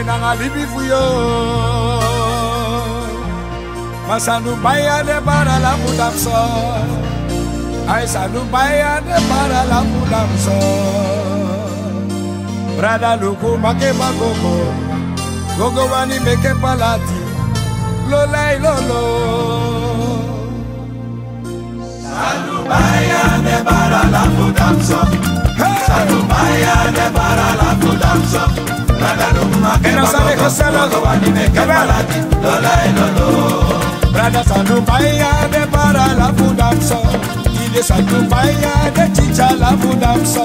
nanga libi fuyo. Masanu baya de para la mudamso. Ay sanu baya de para la mudamso. Brada luku make magogo. Gogo wani meke palati. Lolai lolo. Sanu baya de para la mudamso. Sanu baya de para la mudamso. Brada luku make magogo. Gogo wani meke palati. Lolai lolo. Brada sanu baya de para la mudamso. Ide sanu baya de chicha la mudamso.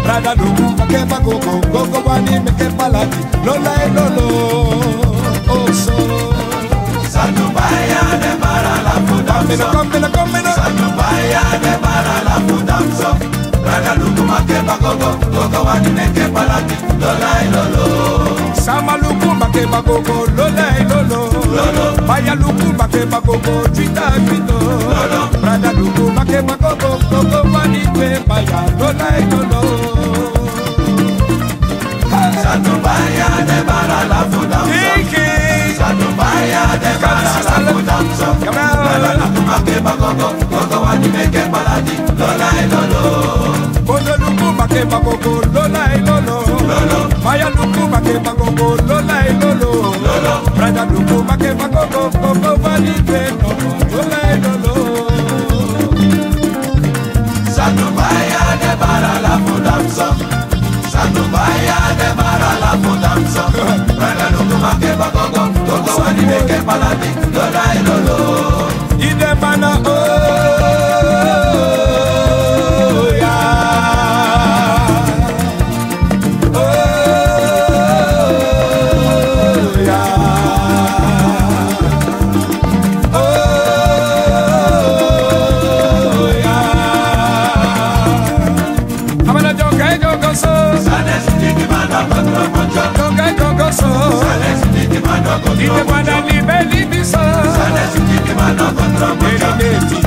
Brada luku make magogo. Gogo wani meke palati. Lolai lolo. Oh so. Sanu baya de para la mudamso. Sanu baya de para la mudamso. Brada luku make magogo. Gogo wani meke palati. Lolai lolo. Sama luku make magogo. Lolai lolo. Baya luku make magogo. Twita twito. Brada luku make magogo. Gogo wani kwe baya. Lolai lolo. Sanu baya de para la mudamso. Sanu baya de para la mudamso. Brada luku make magogo. Gogo wani meke palati. Lolai lolo. Bono luku make magogo. Lolai lolo. Baya luku make magogo. Lolai lolo. Brada luku make magogo. Gogo wani kwe nomo. Lolai lolo. Sanu baya de para la mudamso. Sanu baya de para la mudamso. Brada luku make magogo. Gogo wani meke palati. Lolai lolo. Ide mana oh yeah. Oh yeah. Oh yeah. Amana jonga jonga so. Sane sitiki manda kontro monjo. Jonga jonga so. Sane sitiki manda kontro Ide mana libe libi so. Sane sitiki manda kontro monjo.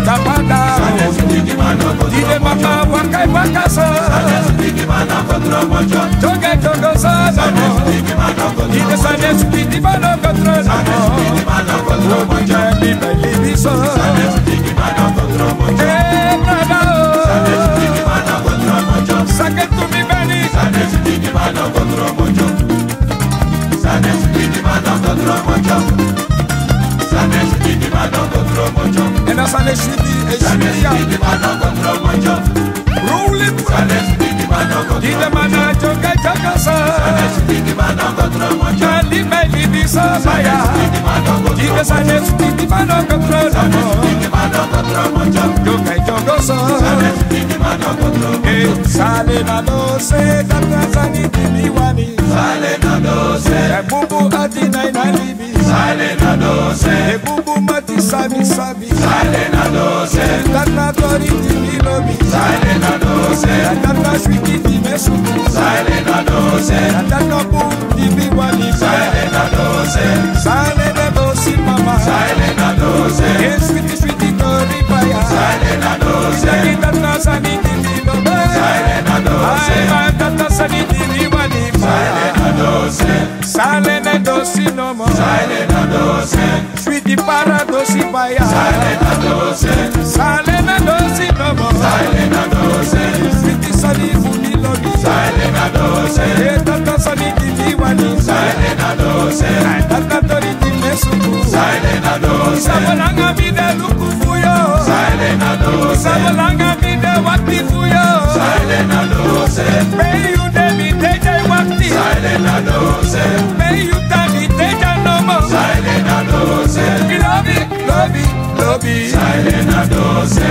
Tapanda. Sane sitiki manda kontro Ide mama wakai wakaso. Sane sitiki manda kontro monjo. Jonga jonga so. Sane sitiki manda kontro Ide sane sitiki manda kontro. Sane sitiki manda kontro monjo. Libe libi so. Sane sitiki manda kontro monjo. Brada. Sane sitiki manda kontro monjo. Sake tu mi beni. Sane sitiki manda kontro monjo. Sane sitiki manda kontro monjo. Sane sitiki manda kontro monjo. Ena sane shwiti e Sane shwiti sitiki manda kontro monjo. Roll it. Sane sitiki manda kontro Ide mana jonga jonga so. Sane sitiki manda kontro monjo. Libe libi so. Baya. Sitiki manda kontro Ide sane sitiki manda kontro. Sane sitiki manda kontro monjo. Jonga jonga so. Sane sitiki manda kontro monjo. Sale na dose. Kata sani timiwani. Sale na dose. Bubu ati na libi. Sale na dose. Bubu mati sabi sabi. Sale na dose. Tata tori timi lobi. Sale na dose. Tata shwiti time suku. Sale na dose. Tata bu timi wani. Sale na dose. Sale na dosi mama. Sale na dose. Shwiti shwiti tori baya. Sale na dose. Tata sani timi lobi. Sale na dose. Tata sani timi wani. Sale na dose. Sale na dosi nomo. Sale na dose. Shwiti para dosi baya. Sale na dose. Sale na dosi nomo. Sale na dose. Shwiti sani funi lobi. Sale na dose. Tata sani timi wani. Sale na dose. Tata tori timi suku. Sale na dose. Sabalanga mide luku fuyo. Sale na dose. Sabalanga mide wakti fuyo. Sale na dose. May you demi teja wakti. Sale na dose. May you tami teja nomo. Sale na dose. Lobby, lobby, lobby. Sale na dose.